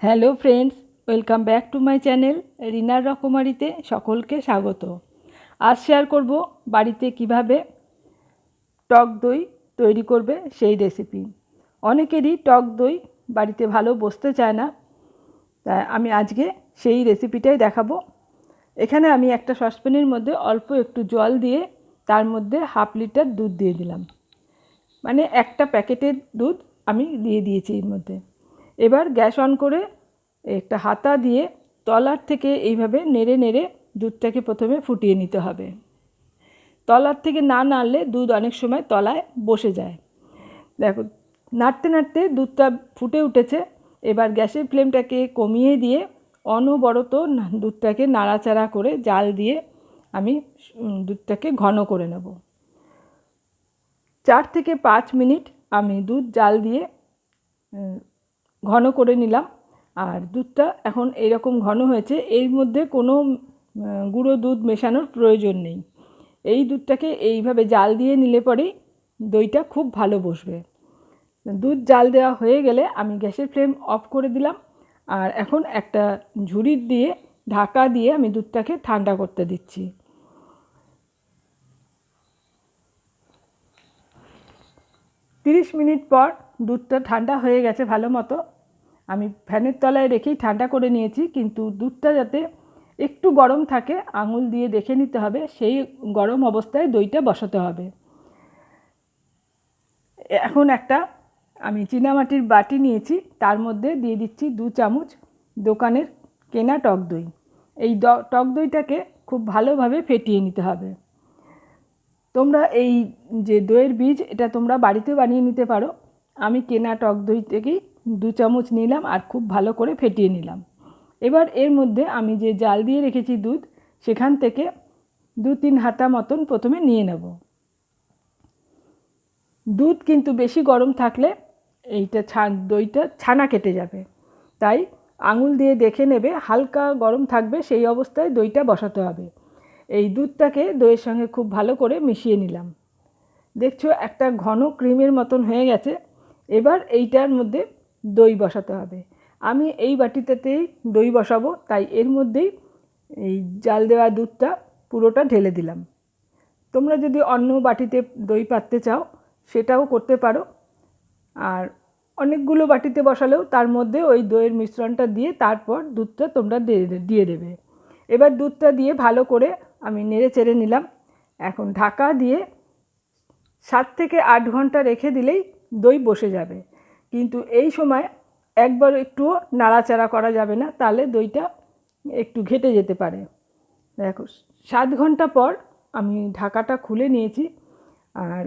Hello friends, welcome back to my channel রিনার রকমারিতে সকলকে স্বাগত। আজ শেয়ার করব বাড়িতে কিভাবে টক দই তৈরি করবে সেই রেসিপি। অনেকেরই টক দই বাড়িতে ভালো বসতে চায় না, তাই আমি আজকে সেই রেসিপিটাই দেখাবো। এখানে আমি একটা সসপ্যানের মধ্যে অল্প একটু জল দিয়ে তার মধ্যে 1/2 লিটার দুধ দিয়ে দিলাম, মানে একটা প্যাকেটের দুধ আমি দিয়ে দিয়েছি এর মধ্যে। এবার গ্যাস অন করে একটা হাতা দিয়ে তলার থেকে এইভাবে নেড়ে নেড়ে দুধটাকে প্রথমে ফুটিয়ে নিতে হবে। তলার থেকে না নাড়লে দুধ অনেক সময় তলায় বসে যায়। দেখো, নাড়তে নাড়তে দুধটা ফুটে উঠেছে। এবার গ্যাসের ফ্লেমটাকে কমিয়ে দিয়ে অনবরত দুধটাকে নাড়াচাড়া করে জাল দিয়ে আমি দুধটাকে ঘন করে নেব। 4 থেকে 5 মিনিট আমি দুধ জাল দিয়ে ঘন করে নিলাম। আর দুধটা এখন এরকম ঘন হয়েছে, এর মধ্যে কোনো গুঁড়ো দুধ মেশানোর প্রয়োজন নেই। এই দুধটাকে এইভাবে জাল দিয়ে নিলে পরেই দইটা খুব ভালো বসবে। দুধ জাল দেওয়া হয়ে গেলে আমি গ্যাসের ফ্লেম অফ করে দিলাম। আর এখন একটা ঝুড়ি দিয়ে ঢাকা দিয়ে আমি দুধটাকে ঠান্ডা করতে দিচ্ছি। 30 মিনিট পর দুধটা ঠান্ডা হয়ে গেছে ভালো মতো। আমি ফ্যানের তলায় রেখেই ঠান্ডা করে নিয়েছি, কিন্তু দুধটা যাতে একটু গরম থাকে আঙুল দিয়ে দেখে নিতে হবে, সেই গরম অবস্থায় দইটা বসাতে হবে। এখন একটা আমি চীনামাটির বাটি নিয়েছি, তার মধ্যে দিয়ে দিচ্ছি 2 চামচ দোকানের কেনা টক দই। এই টক দইটাকে খুব ভালোভাবে ফেটিয়ে নিতে হবে। তোমরা এই যে দইয়ের বীজ, এটা তোমরা বাড়িতে বানিয়ে নিতে পারো। আমি কেনা টক দই থেকেই 2 চামচ নিলাম আর খুব ভালো করে ফেটিয়ে নিলাম। এবার এর মধ্যে আমি যে জাল দিয়ে রেখেছি দুধ, সেখান থেকে 2-3 হাতা মতন প্রথমে নিয়ে নেব। দুধ কিন্তু বেশি গরম থাকলে এইটা দইটা ছানা কেটে যাবে, তাই আঙুল দিয়ে দেখে নেবে, হালকা গরম থাকবে সেই অবস্থায় দইটা বসাতে হবে। এই দুধটাকে দইয়ের সঙ্গে খুব ভালো করে মিশিয়ে নিলাম। দেখছো একটা ঘন ক্রিমের মতন হয়ে গেছে। এবার এইটার মধ্যে দই বসাতে হবে। আমি এই বাটিটাতেই দই বসাবো, তাই এর মধ্যেই এই জাল দেওয়া দুধটা পুরোটা ঢেলে দিলাম। তোমরা যদি অন্য বাটিতে দই পাততে চাও সেটাও করতে পারো, আর অনেকগুলো বাটিতে বসালেও তার মধ্যে ওই দইয়ের মিশ্রণটা দিয়ে তারপর দুধটা তোমরা দিয়ে দেবে। এবার দুধটা দিয়ে ভালো করে আমি নেড়ে চেড়ে নিলাম। এখন ঢাকা দিয়ে 7 থেকে 8 ঘন্টা রেখে দিলেই দই বসে যাবে, কিন্তু এই সময় একবার একটুও নাড়াচাড়া করা যাবে না, তাহলে দইটা একটু ঘেটে যেতে পারে। দেখো, 7 ঘন্টা পর আমি ঢাকাটা খুলে নিয়েছি। আর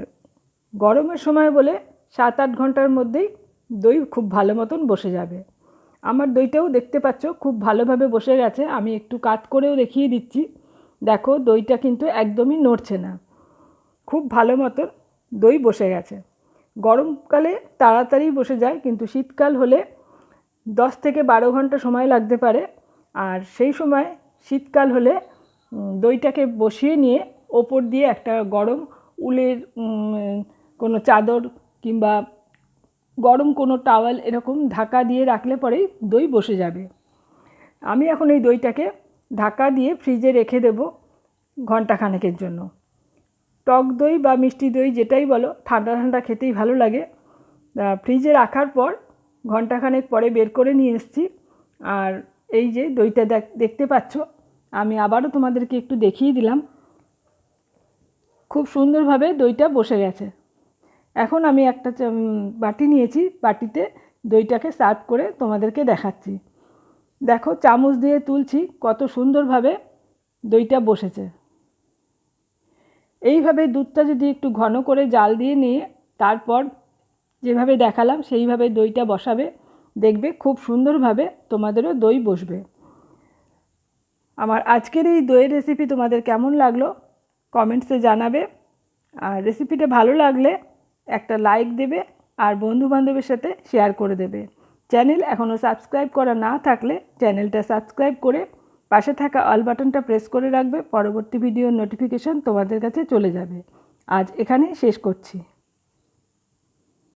গরমের সময় বলে 7-8 ঘন্টার মধ্যেই দই খুব ভালো মতন বসে যাবে। আমার দইটাও দেখতে পাচ্ছ খুব ভালোভাবে বসে গেছে। আমি একটু কাত করেও দেখিয়ে দিচ্ছি। দেখো, দইটা কিন্তু একদমই নড়ছে না, খুব ভালো মতন দই বসে গেছে। গরমকালে তাড়াতাড়ি বসে যায়, কিন্তু শীতকাল হলে 10 থেকে 12 ঘন্টা সময় লাগতে পারে। আর সেই সময় শীতকাল হলে দইটাকে বসিয়ে নিয়ে ওপর দিয়ে একটা গরম উলের কোনো চাদর কিংবা গরম কোনো টাওয়াল এরকম ঢাকা দিয়ে রাখলে পরেই দই বসে যাবে। আমি এখন এই দইটাকে ঢাকা দিয়ে ফ্রিজে রেখে দেব ঘন্টাখানেকের জন্য। টক দই বা মিষ্টি দই যেটাই বলো, ঠান্ডা ঠান্ডা খেতেই ভালো লাগে। ফ্রিজে রাখার পর ঘন্টাখানেক পরে বের করে নিয়ে এসেছি। আর এই যে দইটা দেখতে পাচ্ছ, আমি আবারও তোমাদেরকে একটু দেখিয়ে দিলাম। খুব সুন্দরভাবে দইটা বসে গেছে। এখন আমি একটা বাটি নিয়েছি, বাটিতে দইটাকে সার্ভ করে তোমাদেরকে দেখাচ্ছি। দেখো, চামচ দিয়ে তুলছি, কত সুন্দরভাবে দইটা বসেছে। এইভাবে দুধটা যদি একটু ঘন করে জাল দিয়ে নিয়ে তারপর যেভাবে দেখালাম সেইভাবে দইটা বসাবে, দেখবে খুব সুন্দরভাবে তোমাদেরও দই বসবে। আমার আজকের এই দইয়ের রেসিপি তোমাদের কেমন লাগলো কমেন্টসে জানাবে। আর রেসিপিটা ভালো লাগলে একটা লাইক দেবে আর বন্ধুবান্ধবের সাথে শেয়ার করে দেবে। চ্যানেল এখনও সাবস্ক্রাইব করা না থাকলে চ্যানেলটা সাবস্ক্রাইব করে পাশে থাকা অল বাটনটা প্রেস করে রাখবে, পরবর্তী ভিডিওর নোটিফিকেশন তোমাদের কাছে চলে যাবে। আজ এখানেই শেষ করছি।